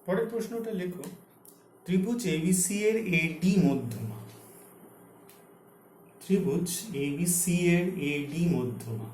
পরের প্রশ্নটা লেখো, ত্রিভুজ এবিসি এর এডি মধ্যমা। ত্রিভুজ এবিসি এর এডি মধ্যমা।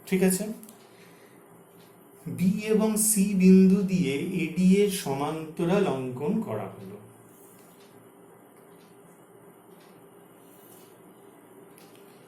ঠিক আছে, বি এবং সি বিন্দু দিয়ে এডি এর সমান্তরাল অঙ্কন করা হলো।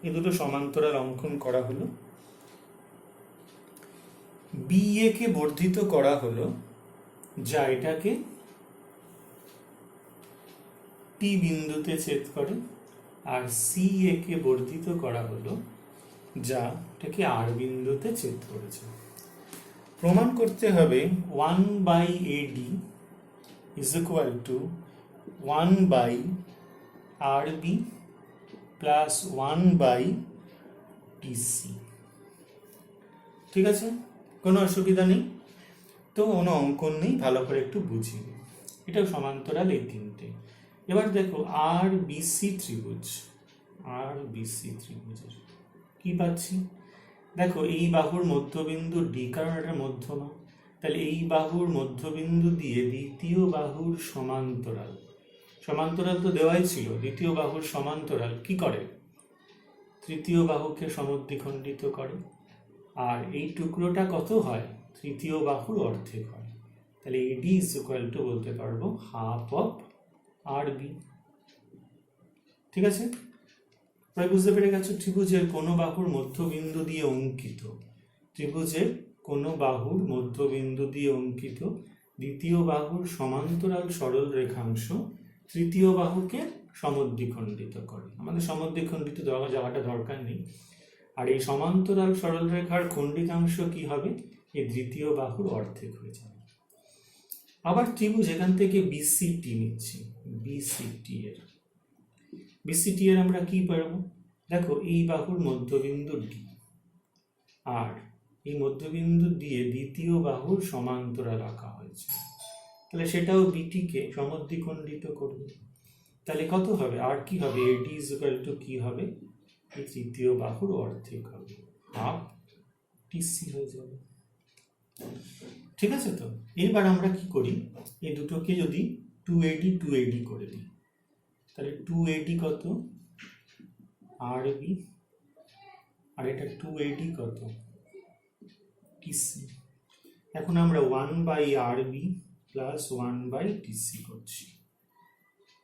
এই দুটো সমান্তরাল অঙ্কন করা হলো। বি এ কে বর্ধিত করা হলো, যা এটাকে টি বিন্দুতে ছেদ করে, আর সি এ কে বর্ধিত করা হলো, যা এটাকে আর বিন্দুতে ছেদ করেছে। প্রমাণ করতে হবে 1/AD is equal to 1/RB plus 1/TC। ঠিক আছে, কোনো অসুবিধা নেই তো, কোনো অঙ্কন নেই, ভালো করে একটু বুঝি। এটাও সমান্তরাল এই তিনটে। এবার দেখো আর বিসি ত্রিভুজ, আর বিসি ত্রিভুজের কি পাচ্ছি? দেখো এই বাহুর মধ্যবিন্দু ডি, কারণ এটা মধ্যমা, তাহলে এই বাহুর মধ্যবিন্দু দিয়ে দ্বিতীয় বাহুর সমান্তরাল, সমান্তরাল তো দেওয়াই ছিল, দ্বিতীয় বাহুর সমান্তরাল কি করে? তৃতীয় বাহুকে সমদ্বিখণ্ডিত করে, আর এই টুকরোটা কত হয়? তৃতীয় বাহুর অর্ধেক হয়। তাহলে এডি ইজ ইকুয়াল টু বলতে পারবো হাফ অফ আর বি। ঠিক আছে, প্রায় বুঝতে পেরে গেছো? ত্রিভুজের কোনো বাহুর মধ্যবিন্দু দিয়ে অঙ্কিত, ত্রিভুজের কোনো বাহুর মধ্যবিন্দু দিয়ে অঙ্কিত দ্বিতীয় বাহুর সমান্তরাল সরল রেখাংশ তৃতীয় বাহুকে সমদ্বিখণ্ডিত করে। আমাদের সমদ্বিখণ্ডিত যাওয়াটা দরকার নেই। আর এই সমান্তরাল সরল রেখার খণ্ডিতাংশ কি হবে? এই দ্বিতীয় বাহুর অর্ধেক হয়ে যাবে। আবার ত্রিভুজ এখান থেকে বিসিটি নিচ্ছি, বিসিটি এর আমরা কি পারবো? দেখো এই বাহুর মধ্যবিন্দু ডি, আর এই মধ্যবিন্দু দিয়ে দ্বিতীয় বাহুর সমান্তরাল আঁকা হয়েছে, তাহলে সেটাও বিটিকে সমদ্বিখণ্ডিত করবে। তাহলে কত হবে? আর কি হবে? এডি ইজ ইকুয়াল টু কি হবে? এই তৃতীয় বাহুর অর্ধেক হবে, হাফ টিসি হয়ে যাবে। ঠিক আছে, তো এবার আমরা কি করি? এই দুটোকে যদি 2AD করে দিই, তাহলে 2AD কত? আরবি, আর এটা 2AD কত? টিসি। এখন আমরা 1/RB প্লাস 1/TC করছি।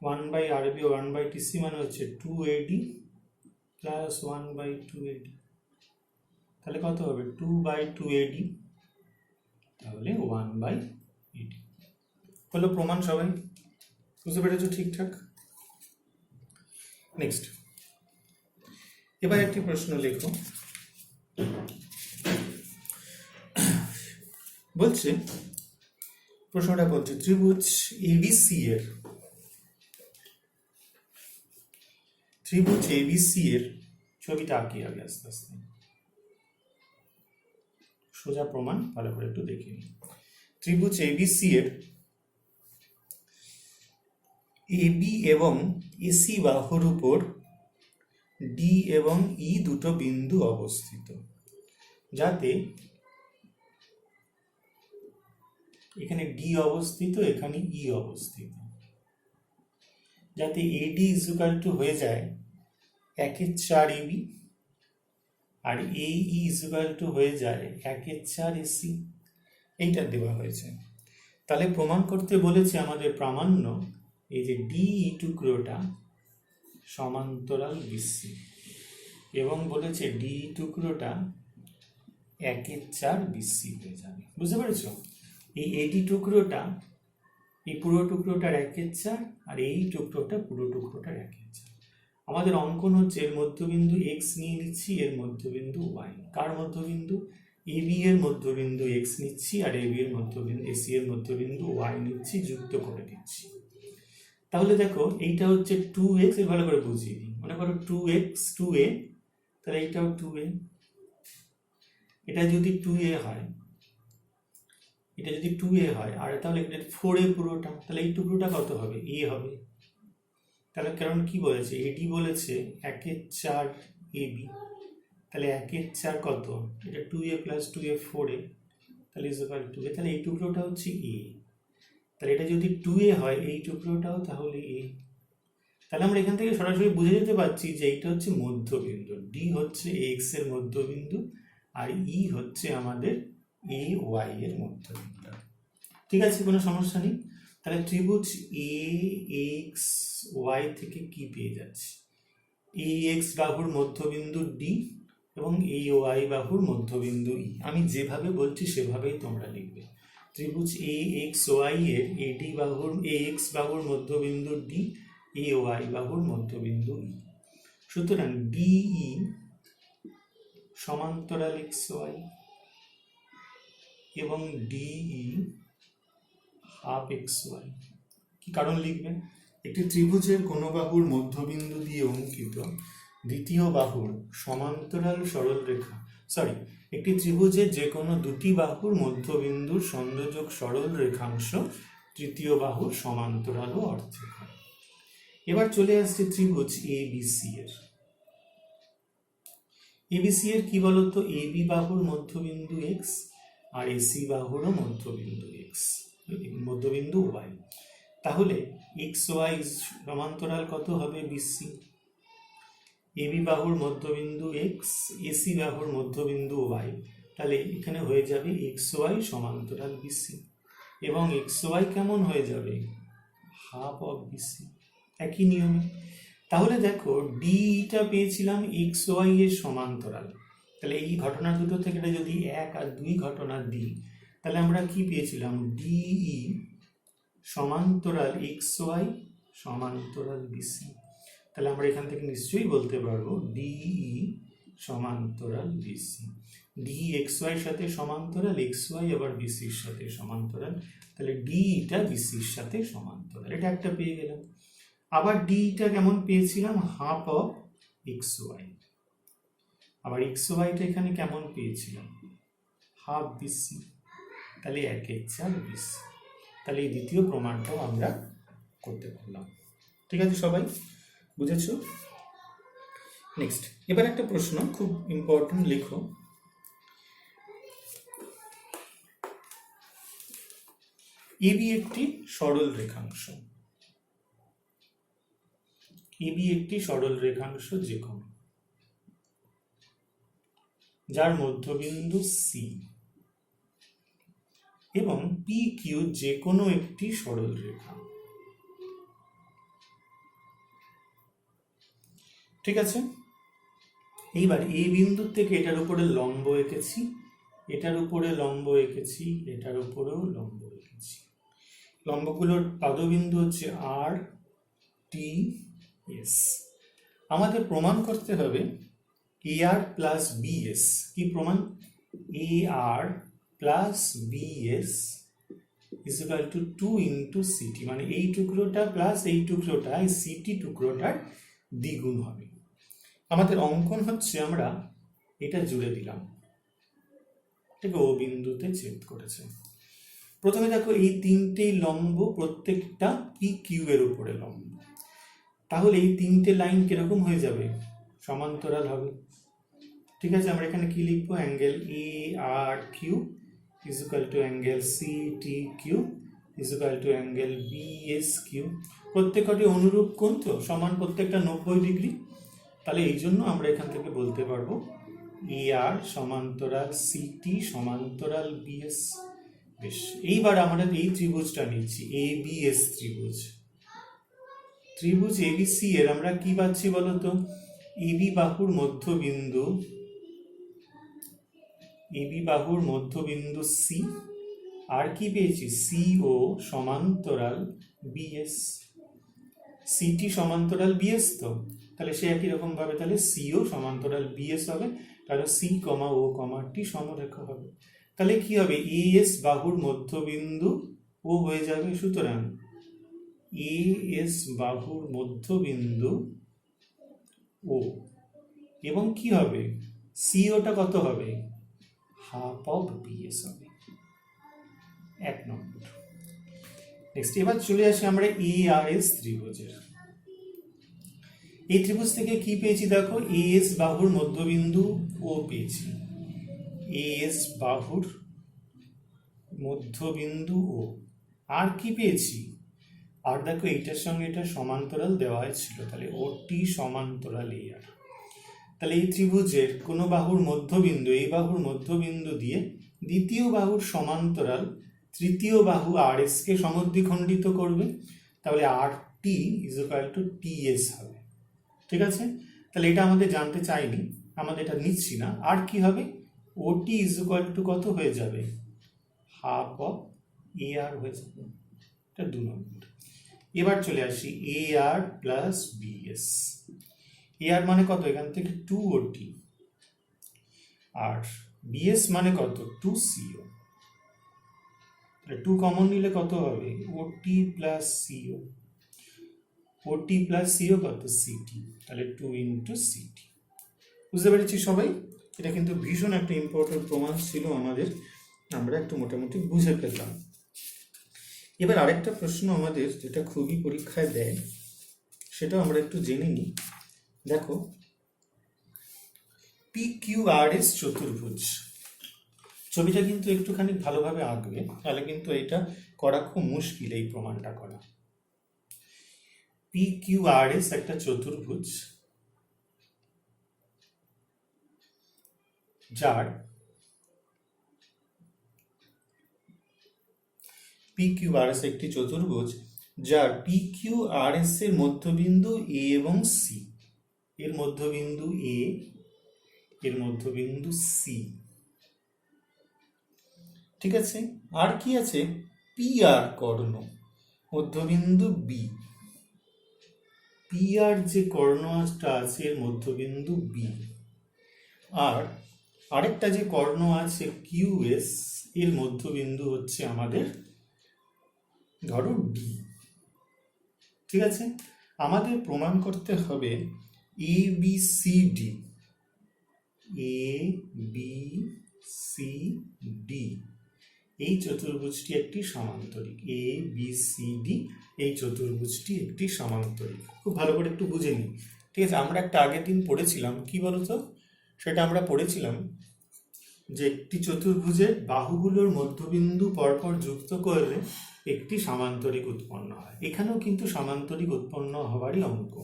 1/RB ও 1/TC মানে হচ্ছে 2AD প্লাস 1/2AD। তাহলে কত হবে? 2/2AD, তাহলে 1/AD হলো প্রমাণ। সবাই বুঝতে পেরেছো ঠিকঠাক? নেক্সট, এবার একটি প্রশ্ন লেখো। বলছে, প্রশ্নটা বলছে ত্রিভুজ এবিসি এর, ত্রিভুজ এবিসি এর ছবিটা আঁকি আগে আস্তে আস্তে, সোজা প্রমাণ ভালো করে একটু দেখে নিই। ত্রিভুজ এবিসি এর এবি এবং এসি বাহুর উপর ডি এবং ই দুটো বিন্দু অবস্থিত, যাতে এখানে ডি অবস্থিত, এখানে ই অবস্থিত, যাতে এডি ইজ ইকুয়াল টু হয়ে যায় 1/4 এবি, আর এই ই ইজ ইকুয়াল টু হয়ে যায় 1/4 এসি। এইটা দেওয়া হয়েছে। তাহলে প্রমাণ করতে বলেছে আমাদের প্রামাণ্য, এই যে ডি টুকরোটা সমান্তরাল বিসি, এবং বলেছে ডি টুকরোটা 1/4 বিসি হয়ে যাবে। বুঝতে পেরেছ? এই এডি টুকরোটা, এই পুরো টুকরোটার 1/4, আর এই টুকরোটা পুরো টুকরোটার 1/4। আমাদের অঙ্কন হচ্ছে এর মধ্যবিন্দু এক্স নিয়ে নিচ্ছি, এর মধ্যবিন্দু ওয়াই। কার মধ্যবিন্দু? এবি এর মধ্যবিন্দু এক্স নিচ্ছি, আর এবি এর মধ্যবিন্দু, এসি এর মধ্যবিন্দু ওয়াই নিচ্ছি, যুক্ত করে দিচ্ছি। তাহলে দেখো এইটা হচ্ছে 2x, এর ভালো করে বুঝিয়ে দিই। মনে করো 2x 2a, তাহলে এইটাও 2a। এটা যদি 2a হয়, এটা যদি 2a হয়, আর তাহলে এটা 4a পুরোটা, তাহলে এই টুকরোটা কত হবে? a হবে। তাহলে কারণ কি বলেছে? এডি বলেছে 1/4 এবি, তাহলে 1/4 কত, এটা 2a প্লাস 2a 4a, তাহলে ইজ ইকুয়াল টু এ, তাহলে এই টুকরোটা হচ্ছে এ, তাহলে এটা যদি 2a হয় এই টুকরোটাও তাহলে এ। তাহলে আমরা এখান থেকে সরাসরি বুঝে যেতে পারছি যে এইটা হচ্ছে মধ্যবিন্দু, ডি হচ্ছে এক্স এর মধ্যবিন্দু আর ই হচ্ছে আমাদের এ ওয়াই এর মধ্যবিন্দু। ঠিক আছে, কোনো সমস্যা নেই। তাহলে ত্রিভুজ এ এক্স ওয়াই থেকে কি পেয়ে যাচ্ছি, এ এক্স বাহুর মধ্যবিন্দু ডি এবং এই ওয়াই বাহুর মধ্যবিন্দু ই। আমি যেভাবে বলছি সেভাবেই তোমরা লিখবে। ত্রিভুজ এ এক্স ওয়াই এর এডি বাহুর এ এক্স বাহুর মধ্যবিন্দু ডি, এ ওয়াই বাহুর মধ্যবিন্দু ই। সুতরাং ডিই সমান্তরাল এক্স ওয়াই এবং ডিই হাফ এক্স ওয়াই। কি কারণ লিখবেন, একটি ত্রিভুজের কোনো বাহুর মধ্যবিন্দু দিয়ে অঙ্কিত দ্বিতীয় বাহুর সমান্তরাল সরলরেখা, একটি ত্রিভুজের যে কোনো দুটি বাহুর মধ্যবিন্দুর সংযোজক সরল রেখাংশ তৃতীয় বাহুর সমান্তরাল ও অর্ধেক হয়। এবার চলে আসছে ত্রিভুজ এবিসি এর। এবিসি এর কি বলতো, এবি বাহুর মধ্যবিন্দু এক্স আর এসি বাহুরও মধ্যবিন্দু এক্স, মধ্যবিন্দু ওয়াই। তাহলে এক্স ওয়াই সমান্তরাল কত হবে, বিসি। এবি বাহুর মধ্যবিন্দু এক্স, এসি বাহুর মধ্যবিন্দু ওয়াই, তাহলে এখানে হয়ে যাবে এক্স ওয়াই সমান্তরাল বিসি, এবং এক্স ওয়াই কেমন হয়ে যাবে, হাফ অফ বিসি, একই নিয়মে। তাহলে দেখো ডিটা পেয়েছিলাম এক্স ওয়াই এর সমান্তরাল, তাহলে এই ঘটনা দুটো থেকে যদি 1 আর 2 ঘটনা দিই, তাহলে আমরা কি পেয়েছিলাম, ডিই সমান্তরাল এক্স ওয়াই সমান্তরাল বিসি। তাহলে আমরা এখান থেকে নিশ্চয়ই বলতে পারবো ডিই সমান্তরাল বিসি। ডি এক্স ওয়াই সাথে সমান্তরাল, এক্স ওয়াই আবার বিসির সাথে সমান্তরাল, তাহলে ডিটা বিসির সাথে সমান্তরাল, এটা একটা পেয়ে গেলাম। আবার ডিটা কেমন পেয়েছিলাম, হাফ অফ এক্স ওয়াই। আবার এক্স ওয়াইটা এখানে কেমন পেয়েছিলাম, হাফ বিসি, তাহলে 1/4 বিসি। তাহলে এই দ্বিতীয় প্রমাণটাও আমরা করতে পারলাম। ঠিক আছে, সবাই বুঝেছো? নেক্সট, এবার একটা প্রশ্ন খুব ইম্পর্টেন্ট, লেখো এবি একটি সরল রেখাংশ, এবি একটি সরল রেখাংশ যে কোনো, যার মধ্যবিন্দু সি এবং পি কিউ যে কোনো একটি সরল রেখা। ঠিক আছে, এইবার এই বিন্দু থেকে এটার উপরে লম্ব এঁকেছি, এটার উপরে লম্ব এঁকেছি, এটার উপরেও লম্ব এঁকেছি। লম্বগুলোর পাদবিন্দু হচ্ছে আর টি এস। আমাদের প্রমাণ করতে হবে এ আর প্লাস বিএস। কি প্রমাণ, A R plus BS is equal to 2 into CT, মানে এই টুকরোটা প্লাস এই টুকরোটা, এই সিটি টুকরোটার দ্বিগুণ হবে। আমাদের অঙ্কন হচ্ছে আমরা এটা জুড়ে দিলাম, ঠিক ও বিন্দুতে ছেদ করেছে। প্রথমে দেখো এই তিনটেই লম্ব, প্রত্যেকটা পি কিউ এর উপরে লম্ব, তাহলে এই তিনটে লাইন কিরকম হয়ে যাবে, সমান্তরাল হবে। ঠিক আছে, আমরা এখানে কি লিখবো, angle A R Q is equal to angle C T Q is equal to angle B S Q. প্রত্যেকটি অনুরূপ কোণ তো, সমান প্রত্যেকটা 90 ডিগ্রি। তাহলে এই জন্য আমরা এখান থেকে বলতে পারবো এ আর সমান্তরাল সিটি সমান্তরাল বিএস। বেশ, এইবার আমরা এই ত্রিভুজটা নিচ্ছি, এ বি এস ত্রিভুজ। ত্রিভুজ এবিসি এর আমরা কি পাচ্ছি বলতো, এবি বাহুর মধ্যবিন্দু, এবি বাহুর মধ্যবিন্দু সি, আর কি পেয়েছি, সি ও সমান্তরাল বিএস। সিটি সমান্তরাল বিএস তো, তাহলে সে একই রকম ভাবে তাহলে সিও সমান্তরাল বিএস হবে, তাহলে সি কমা ও কমা টি সমরেখা হবে। তাহলে কি হবে, এ এস বাহুর মধ্যবিন্দু ও হয়ে যাবে, সুতরাং এ এস বাহুর মধ্যবিন্দু ও, এবং কি হবে, সিওটা কত হবে, হাফ অফ বিএস হবে, 1 নম্বর। নেক্সট, এবার চলে আসি আমরা এ আর এস ত্রিভুজের। এই ত্রিভুজ থেকে কি পেয়েছি দেখো, এএস বাহুর মধ্যবিন্দু ও পেয়েছি, এএস বাহুর মধ্যবিন্দু ও। আর কি পেয়েছি, আর দেখো এইটার সঙ্গে এটা সমান্তরাল দেওয়া ছিল, তাহলে ওটি সমান্তরাল এই আর। তাহলে এই ত্রিভুজের কোনো বাহুর মধ্যবিন্দু, এই বাহুর মধ্যবিন্দু দিয়ে দ্বিতীয় বাহুর সমান্তরাল তৃতীয় বাহু আর এস কে সমদ্বিখণ্ডিত করবে, তাহলে R T is equal to T S হবে। ঠিক আছে, তাহলে এটা আমাদের জানতে চাইনি, আমাদের এটা নিচ্ছি না। আর কি হবে, ওটি ইজ ইকুয়াল টু কত হয়ে যাবে, হাফ অফ এ আর হয়ে যাবে। এটা 2 নম্বর। এবার চলে আসি এ আর প্লাস বিএস। এ আর মানে কত, এখান থেকে 2 ওটি, আর বিএস মানে কত 2 সিও। 2 কমন নিলে কত হবে, ওটি প্লাস সিও। ওটি প্লাস সিও কত, সিটি, তাহলে 2 ইন্টু সিটি। বুঝতে পেরেছি সবাই? এটা কিন্তু ভীষণ একটা ইম্পর্টেন্ট প্রমাণ ছিল আমাদের, আমরা একটু মোটামুটি বুঝে ফেললাম। এবার আরেকটা প্রশ্ন আমাদের যেটা খুবই পরীক্ষায় দেয়, সেটাও আমরা একটু জেনে নিই। দেখো, পি কিউ আর এস চতুর্ভুজ, ছবিটা কিন্তু একটুখানি ভালোভাবে আঁকবে, তাহলে কিন্তু এটা করা খুব মুশকিল, এই প্রমাণটা করা। পি কিউ আর এস একটা চতুর্ভুজ, যার পি কিউ আর এস একটি চতুর্ভুজ যার পি কিউ আর এস এর মধ্যবিন্দু এ এবং সি, এর মধ্যবিন্দু এ, এর মধ্যবিন্দু সি। ঠিক আছে, আর কি আছে, পি আর কর্ণ, মধ্যবিন্দু বি, পি আর যে কর্ণটা আছে এর মধ্যবিন্দু বি, আর আরেকটা যে কর্ণ আছে কিউ এস, এর মধ্যবিন্দু হচ্ছে আমাদের ধরো ডি। ঠিক আছে, আমাদের প্রমাণ করতে হবে A B C D, A B C D এই চতুর্ভুজটি একটি সমান্তরিক, এ বি সি ডি এই চতুর্ভুজটি একটি সমান্তরিক। খুব ভালো করে একটু বুঝে নিই। ঠিক আছে, আমরা একটা আগের দিন পড়েছিলাম, কি বলতো, সেটা আমরা পড়েছিলাম যে একটি চতুর্ভুজের বাহুগুলোর মধ্যবিন্দু পরপর যুক্ত করলে একটি সমান্তরিক উৎপন্ন হয়। এখানেও কিন্তু সমান্তরিক উৎপন্ন হওয়ারই অঙ্ক,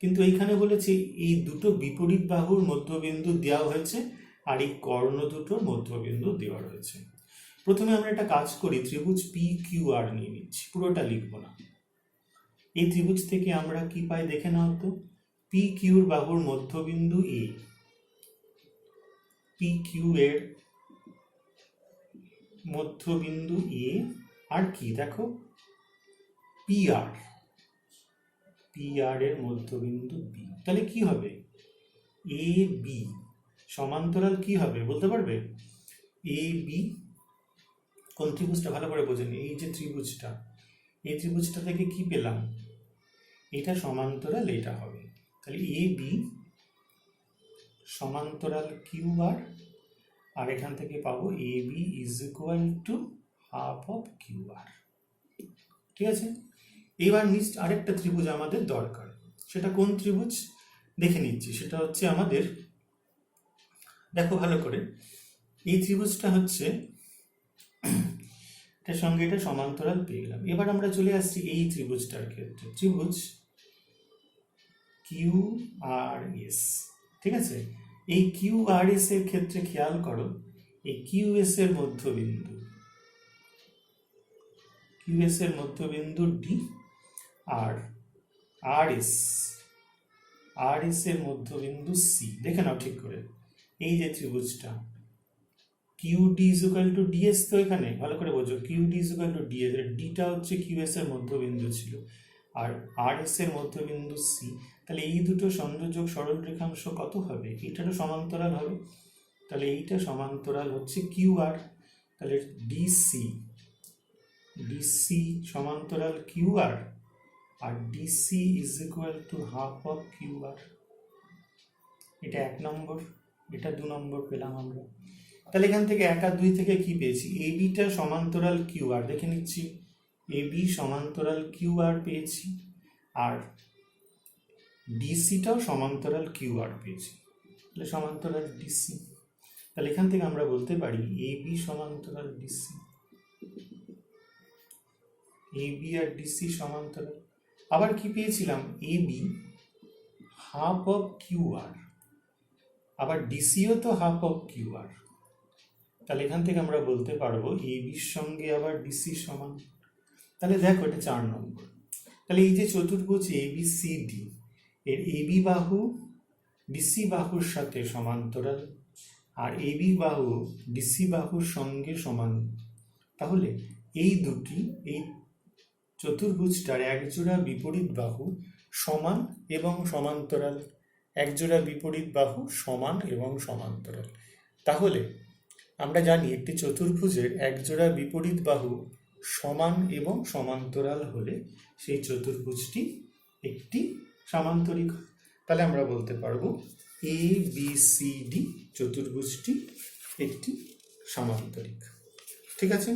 কিন্তু এইখানে বলেছে এই দুটো বিপরীত বাহুর মধ্যবিন্দু দেওয়া হয়েছে, আর এই কর্ণ দুটোর মধ্যবিন্দু দেওয়া রয়েছে। প্রথমে আমরা একটা কাজ করি, ত্রিভুজ পি কিউ আর নিয়ে নিচ্ছি, পুরোটা লিখব না। এই ত্রিভুজ থেকে আমরা কি পাই দেখে নাও তো, পি কিউর বাহুর মধ্যবিন্দু এ, পি কিউ এর মধ্যবিন্দু এ, আর কি দেখো পি আর, পি আর এর মধ্যবিন্দু বি। তাহলে কি হবে, এ বি সমান্তরাল কি হবে বলতে পারবে, এ বি কোন ত্রিভুজটা ভালো করে বোঝেন, এই যে ত্রিভুজটা, এই ত্রিভুজটা থেকে কি পেলাম, এটা সমান্তরাল এটা হবে, তাহলে এ বি সমান্তরাল কিউ আর, আর এখান থেকে পাবো A B is equal to half of Q R. ঠিক আছে, এইবার নেক্সট আরেকটা ত্রিভুজ আমাদের দরকার, সেটা কোন ত্রিভুজ দেখে নিচ্ছি, সেটা হচ্ছে আমাদের, দেখো ভালো করে, এই ত্রিভুজটা হচ্ছে, এটার সঙ্গে এটা সমান্তরাল পেয়ে গেলাম। এবার আমরা চলে আসছি এই ত্রিভুজটার ক্ষেত্রে, ত্রিভুজ কিউ আর এস। ঠিক আছে, এই কিউ আর এস এর ক্ষেত্রে খেয়াল করো, এই কিউ এস এর মধ্যবিন্দু, কিউ এস এর মধ্যবিন্দু ডি, আর আর এস, আর এস এর মধ্যবিন্দু সি। দেখে নাও ঠিক করে, এই যে ত্রিভুজটা Q D is equal to DS, তো এখানে ভালো করে বোঝো, Q D is equal to DS, ডিটা হচ্ছে কিউ এস এর মধ্যবিন্দু ছিল, আর আর এস এর মধ্যবিন্দু সি। তাহলে এই দুটো সংযোজক সরল রেখাংশ কত হবে, এইটারও সমান্তরাল হবে, তাহলে এইটা সমান্তরাল হচ্ছে কিউ আর, তাহলে ডিসি, ডিসি সমান্তরাল কিউ আর, আর DC is equal to half of Q R. এটা 1 নম্বর, এটা 2 নম্বর পেলাম আমরা। তাহলে এখান থেকে 1 আর 2 থেকে কি পেয়েছি, এ বিটা সমান্তরাল কিউ আর, দেখে নিচ্ছি, এ বি সমান্তরাল কিউ আর পেয়েছি, আর ডিসিটাও সমান্তরাল কিউআর পেয়েছি, তাহলে সমান্তরাল ডিসি। তাহলে এখান থেকে আমরা বলতে পারি এবি সমান্তরাল ডিসি, এবি আর ডিসি সমান্তরাল। আবার কি পেয়েছিলাম, এবি হাফ অফ কিউআর, আবার ডিসিও তো হাফ অফ কিউআর। তাহলে এখান থেকে আমরা বলতে পারবো এবির সঙ্গে আবার ডিসি সমান। তাহলে দেখো এটা 4 নম্বর। তাহলে এই যে চতুর্ভুজ এবিসিডি, এর এবি বাহু ডিসি বাহুর সাথে সমান্তরাল, আর এবি বাহু ডিসি বাহুর সঙ্গে সমান। তাহলে এই দুটি, এই চতুর্ভুজটার একজোড়া বিপরীত বাহু সমান এবং সমান্তরাল, একজোড়া বিপরীত বাহু সমান এবং সমান্তরাল। তাহলে আমরা জানি একটি চতুর্ভুজের একজোড়া বিপরীত বাহু সমান এবং সমান্তরাল হলে সেই চতুর্ভুজটি একটি সামান্তরিক। তাহলে আমরা বলতে পারবো এ বি সি ডি চতুর্ভুজটি একটি সামান্তরিক। ঠিক আছে।